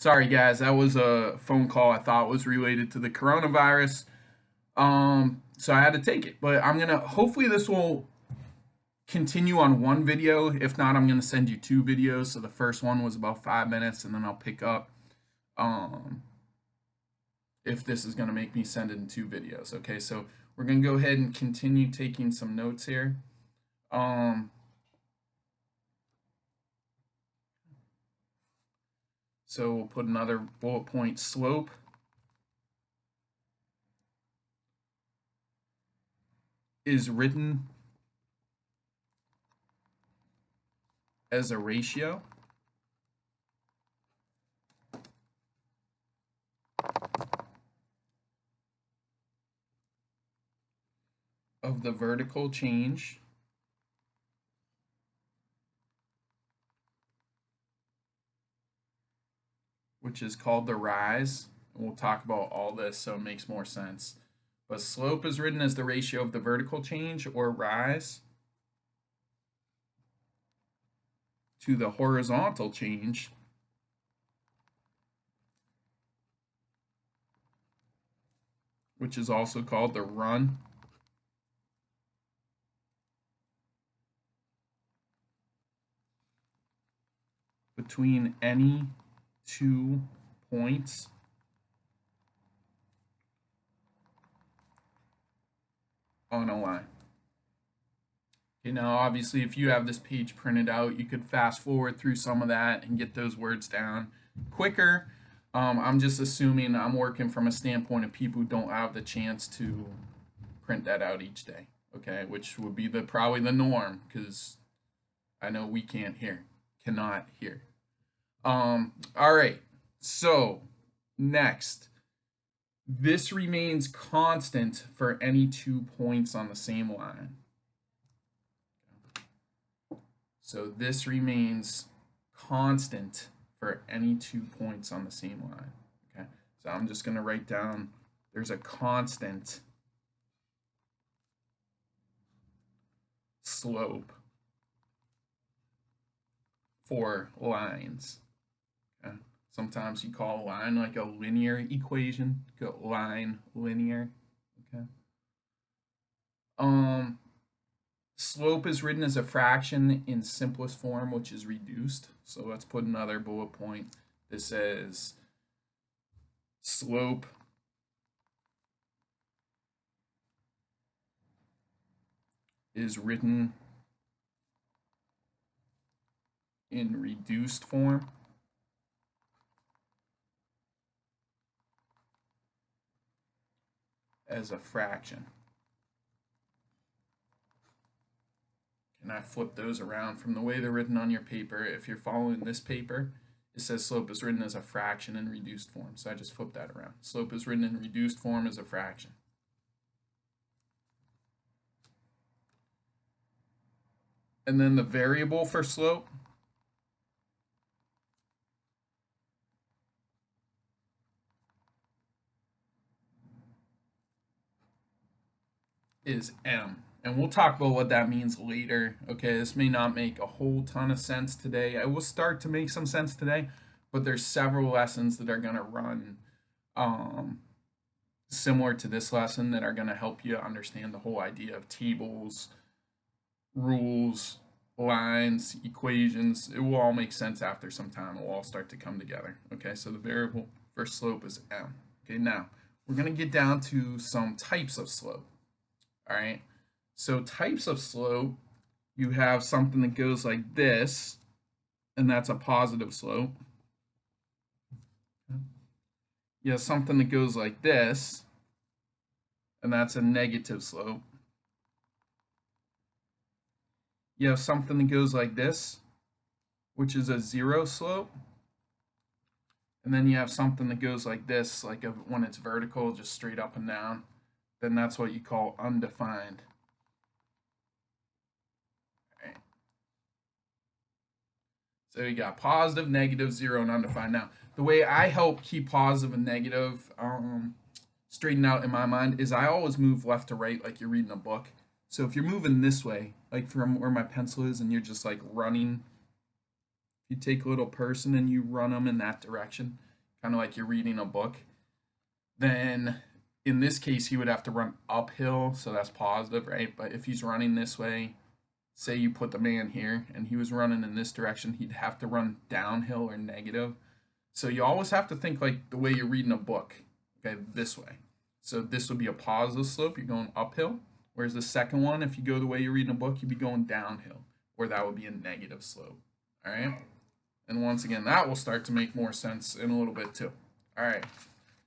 Sorry, guys, that was a phone call I thought was related to the coronavirus. So I had to take it. But hopefully this will continue on one video. If not, I'm gonna send you two videos. So the first one was about 5 minutes, and then I'll pick up um, if this is gonna make me send in two videos. Okay, so we're gonna go ahead and continue taking some notes here. So we'll put another bullet point: slope is written as a ratio of the vertical change which is called the rise. And we'll talk about all this so it makes more sense. But slope is written as the ratio of the vertical change or rise to the horizontal change which is also called the run between any 2 points on a line. Okay, now obviously if you have this page printed out, you could fast forward through some of that and get those words down quicker. I'm just assuming I'm working from a standpoint of people who don't have the chance to print that out each day, okay, which would be probably the norm because I know we cannot hear. All right, so next, this remains constant for any 2 points on the same line. So this remains constant for any 2 points on the same line. Okay, so I'm just going to write down there's a constant slope for lines. Okay, sometimes you call a line like a linear equation. Go line linear. Okay. Slope is written as a fraction in simplest form, which is reduced. So let's put another bullet point that says slope is written in reduced form. As a fraction. And I flip those around from the way they're written on your paper. If you're following this paper, it says slope is written as a fraction in reduced form. So I just flip that around. Slope is written in reduced form as a fraction. And then the variable for slope is m. And we'll talk about what that means later. Okay, this may not make a whole ton of sense today. I will start to make some sense today, but there's several lessons that are going to run similar to this lesson that are going to help you understand the whole idea of tables, rules, lines, equations. It will all make sense after some time. It will all start to come together. Okay, so the variable for slope is m. Okay, now we're going to get down to some types of slope. All right, so types of slope, you have something that goes like this, and that's a positive slope. You have something that goes like this, and that's a negative slope. You have something that goes like this, which is a zero slope. And then you have something that goes like this, like when it's vertical, just straight up and down. Then that's what you call undefined. Right. So you got positive, negative, zero, and undefined. Now, the way I help keep positive and negative straightened out in my mind is I always move left to right like you're reading a book. So if you're moving this way, like from where my pencil is, and you're just like running, you take a little person and you run them in that direction. kind of like you're reading a book, then in this case he would have to run uphill, so that's positive, right? But if he's running this way, say you put the man here and he was running in this direction, he'd have to run downhill or negative. So you always have to think like the way you're reading a book, okay, this way. So this would be a positive slope, you're going uphill. Whereas the second one, if you go the way you're reading a book, you'd be going downhill, or that would be a negative slope. All right. And once again, that will start to make more sense in a little bit too. All right.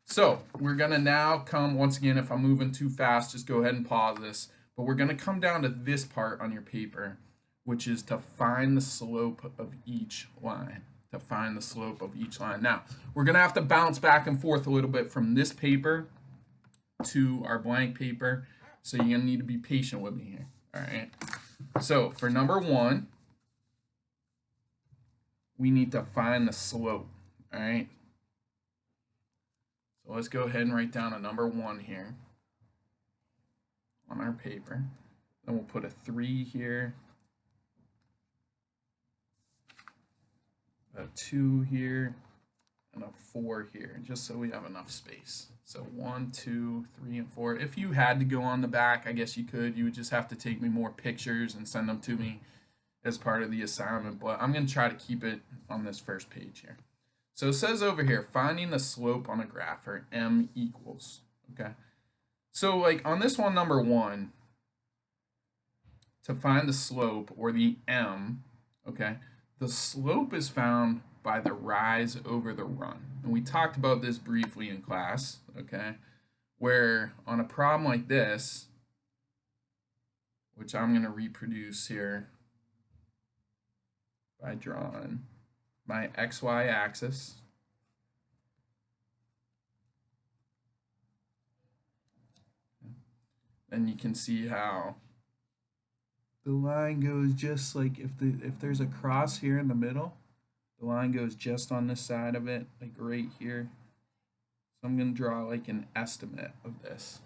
So we're going to now come, once again, if I'm moving too fast, just go ahead and pause this. But we're going to come down to this part on your paper, which is to find the slope of each line. To find the slope of each line. Now, we're going to have to bounce back and forth a little bit from this paper to our blank paper. So you're going to need to be patient with me here. All right. So for number 1, we need to find the slope. All right. So let's go ahead and write down a number 1 here on our paper. Then we'll put a 3 here, a 2 here, and a 4 here, just so we have enough space. So 1, 2, 3, and 4. If you had to go on the back, I guess you could. You would just have to take me more pictures and send them to me as part of the assignment. But I'm going to try to keep it on this first page here. So it says over here, finding the slope on a graph, or m equals. Okay. So like on this one, number 1, to find the slope, or the m, okay, the slope is found by the rise over the run. And we talked about this briefly in class, okay, where on a problem like this, which I'm going to reproduce here by drawing my xy axis, and you can see how the line goes just like if there's a cross here in the middle, the line goes just on this side of it, like right here. So I'm going to draw like an estimate of this.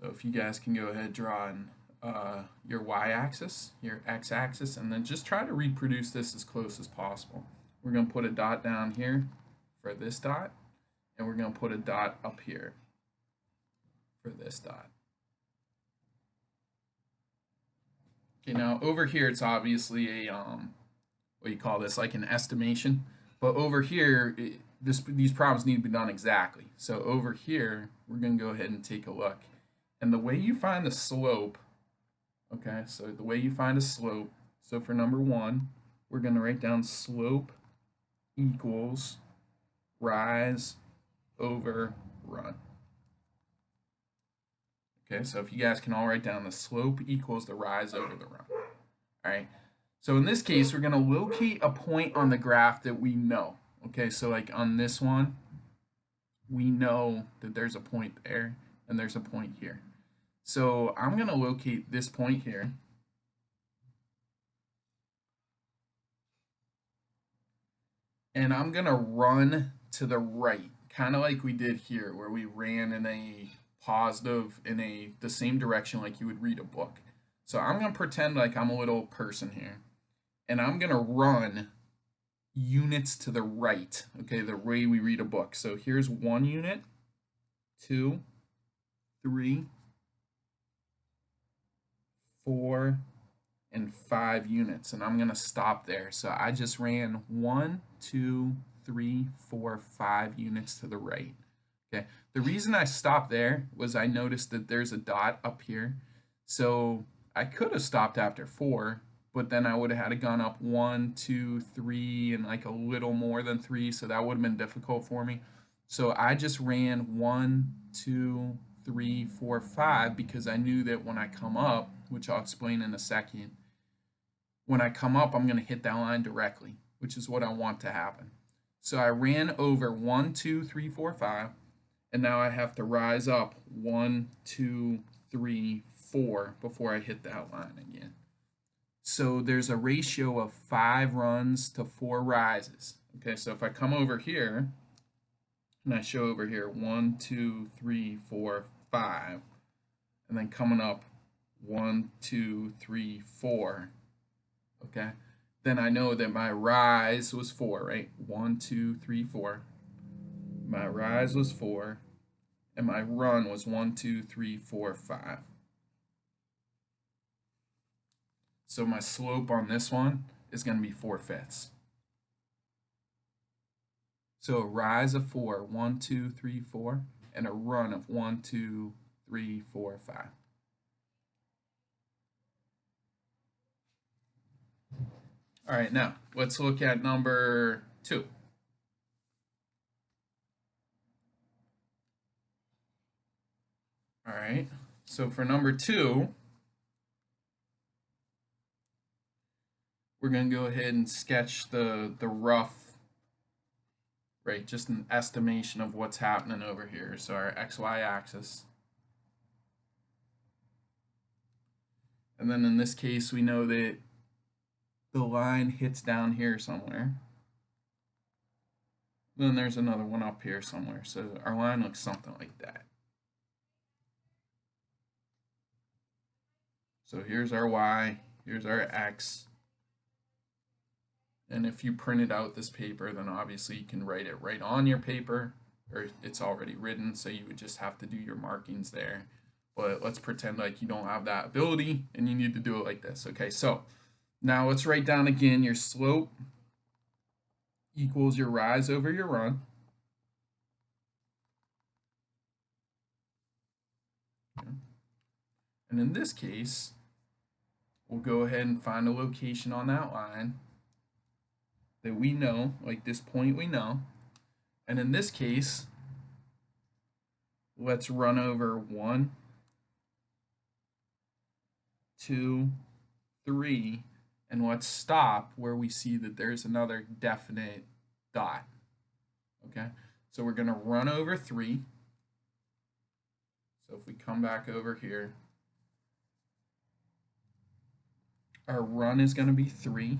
So if you guys can go ahead, draw in your y-axis, your x-axis, and then just try to reproduce this as close as possible. We're going to put a dot down here for this dot, and we're going to put a dot up here for this dot. Okay, now over here it's obviously a what do you call this, like an estimation, but over here these problems need to be done exactly. So over here we're going to go ahead and take a look, and the way you find the slope, okay, so the way you find a slope, so for number 1 we're going to write down slope equals rise over run. Okay, so if you guys can all write down, the slope equals the rise over the run. All right, so in this case, we're going to locate a point on the graph that we know. Okay, so like on this one, we know that there's a point there and there's a point here. So I'm going to locate this point here. And I'm going to run to the right, kind of like we did here, where we ran in a positive in the same direction like you would read a book. So I'm going to pretend like I'm a little person here, and I'm going to run units to the right, okay, the way we read a book. So here's 1 unit, 2, 3, 4, and 5 units, and I'm going to stop there. So I just ran 1, 2, 3, 4, 5 units to the right. Okay, the reason I stopped there was I noticed that there's a dot up here. So I could have stopped after 4, but then I would have had to gone up 1, 2, 3, and like a little more than 3, so that would have been difficult for me. So I just ran 1, 2, 3, 4, 5, because I knew that when I come up, which I'll explain in a second, when I come up, I'm going to hit that line directly, which is what I want to happen. So I ran over 1, 2, 3, 4, 5. And now I have to rise up 1, 2, 3, 4 before I hit that line again. So there's a ratio of 5 runs to 4 rises. Okay, so if I come over here and I show over here 1, 2, 3, 4, 5, and then coming up 1, 2, 3, 4. Okay, then I know that my rise was 4, right? 1, 2, 3, 4. My rise was 4, and my run was 1, 2, 3, 4, 5. So my slope on this one is going to be 4/5. So a rise of 4, 1, 2, 3, 4, and a run of 1, 2, 3, 4, 5. All right, now let's look at number 2. All right, so for number 2, we're going to go ahead and sketch the rough, right, just an estimation of what's happening over here. So our XY axis. And then in this case, we know that the line hits down here somewhere. Then there's another one up here somewhere. So our line looks something like that. So here's our Y, here's our X. And if you printed out this paper, then obviously you can write it right on your paper, or it's already written, so you would just have to do your markings there. But let's pretend like you don't have that ability and you need to do it like this. Okay, so now let's write down again your slope equals your rise over your run. And in this case, we'll go ahead and find a location on that line that we know, like this point we know. And in this case, let's run over 1, 2, 3, and let's stop where we see that there's another definite dot. Okay, so we're going to run over 3. So if we come back over here, our run is going to be 3.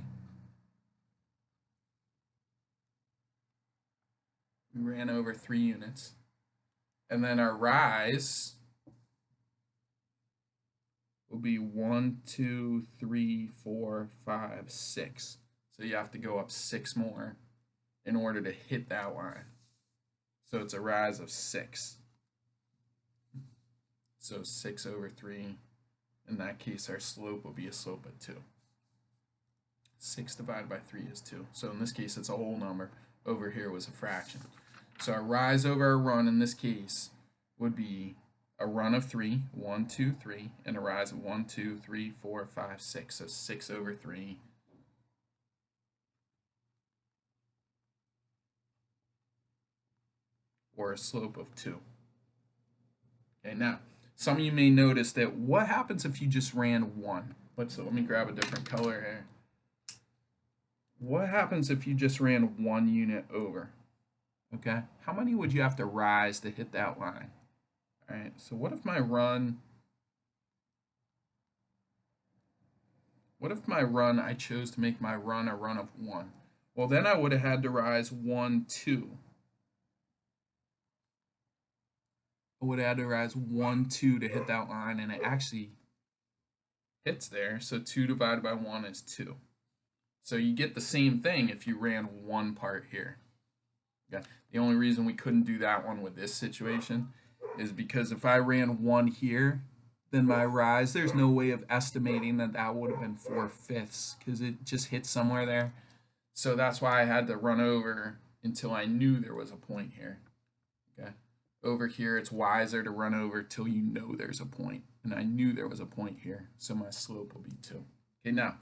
We ran over 3 units. And then our rise will be 1, 2, 3, 4, 5, 6. So you have to go up 6 more in order to hit that line. So it's a rise of 6. So 6 over 3. In that case, our slope will be a slope of 2. 6 divided by 3 is 2. So in this case, it's a whole number. Over here was a fraction. So our rise over our run in this case would be a run of 3, 1, 2, 3, and a rise of 1, 2, 3, 4, 5, 6. So 6 over 3. Or a slope of 2. Okay, now, some of you may notice that what happens if you just ran 1? Let me grab a different color here. What happens if you just ran 1 unit over? Okay, how many would you have to rise to hit that line? All right, so what if my run, I chose to make my run a run of 1? Well, then I would have had to rise 1, 2. I would have had to rise 1, 2 to hit that line, and it actually hits there. So 2 divided by 1 is 2. So you get the same thing if you ran 1 part here. Okay. The only reason we couldn't do that one with this situation is because if I ran 1 here, then my rise, there's no way of estimating that that would have been 4/5 because it just hit somewhere there. So that's why I had to run over until I knew there was a point here. Okay. Over here, it's wiser to run over till you know there's a point. And I knew there was a point here, so my slope will be 2. Okay, now,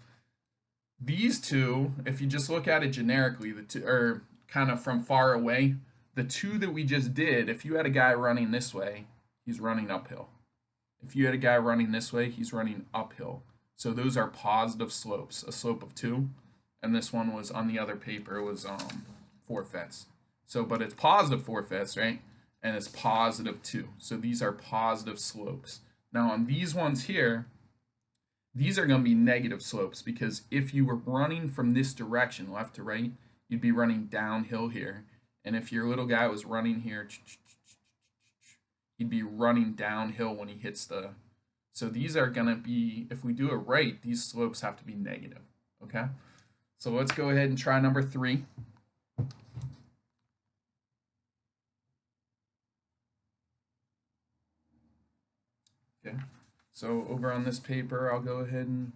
these two, if you just look at it generically, the two, or kind of from far away, the two that we just did, if you had a guy running this way, he's running uphill. If you had a guy running this way, he's running uphill. So those are positive slopes, a slope of 2. And this one was on the other paper was 4/5. So, but it's positive 4/5, right? And it's positive 2. So these are positive slopes. Now on these ones here, these are going to be negative slopes because if you were running from this direction, left to right, you'd be running downhill here. And if your little guy was running here, he'd be running downhill when he hits the So these are going to be, if we do it right, these slopes have to be negative, okay? So let's go ahead and try number 3. Okay, so over on this paper, I'll go ahead and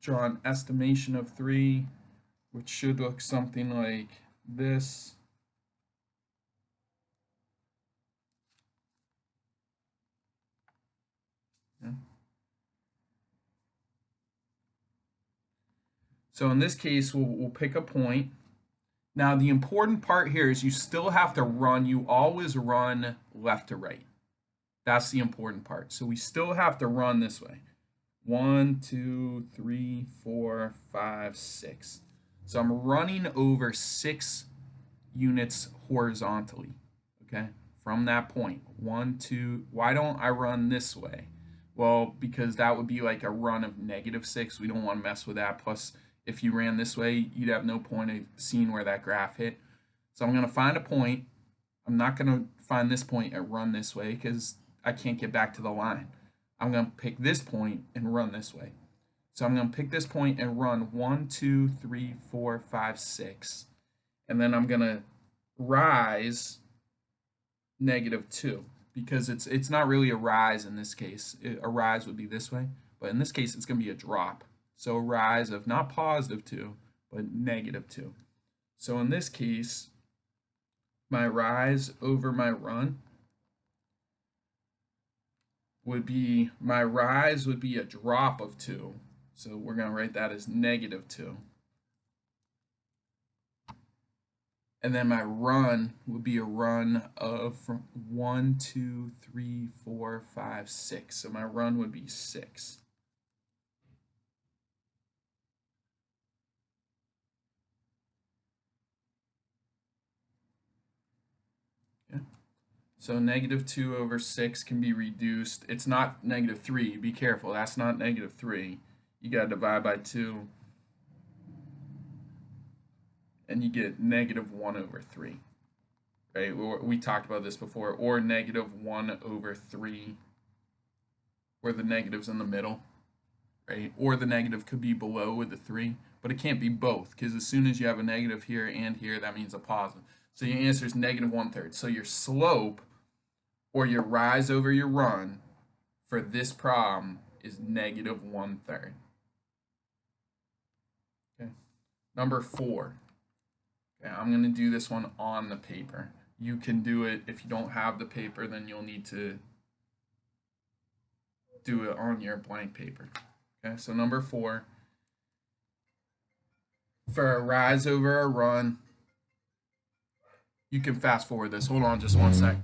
draw an estimation of 3, which should look something like this. Okay. So in this case, we'll pick a point. Now, the important part here is you still have to run. You always run left to right. That's the important part. So we still have to run this way. 1, 2, 3, 4, 5, 6. So I'm running over 6 units horizontally, okay? From that point. 1, 2. Why don't I run this way? Well, because that would be like a run of -6. We don't want to mess with that. Plus, if you ran this way, you'd have no point of seeing where that graph hit. So I'm going to find a point. I'm not going to find this point and run this way because I can't get back to the line. I'm going to pick this point and run this way. So I'm going to pick this point and run 1, 2, 3, 4, 5, 6. And then I'm going to rise -2 because it's not really a rise in this case. A rise would be this way, but in this case it's going to be a drop. So a rise of not +2, but -2. So in this case, my rise over my run would be, my rise would be a drop of 2. So we're going to write that as -2. And then my run would be a run of from 1, 2, 3, 4, 5, 6. So my run would be 6. So -2 over 6 can be reduced. It's not -3. Be careful. That's not -3. You got to divide by 2. And you get -1 over 3. Right? We talked about this before. Or -1 over 3. Where the negative's in the middle. Right? Or the negative could be below with the 3. But it can't be both. Because as soon as you have a negative here and here, that means a positive. So your answer is -1/3. So your slope, or your rise over your run, for this problem is -1/3. Okay. Number 4. Okay, I'm going to do this one on the paper. You can do it if you don't have the paper, then you'll need to do it on your blank paper. Okay, so number 4. For a rise over a run, you can fast forward this. Hold on just one sec.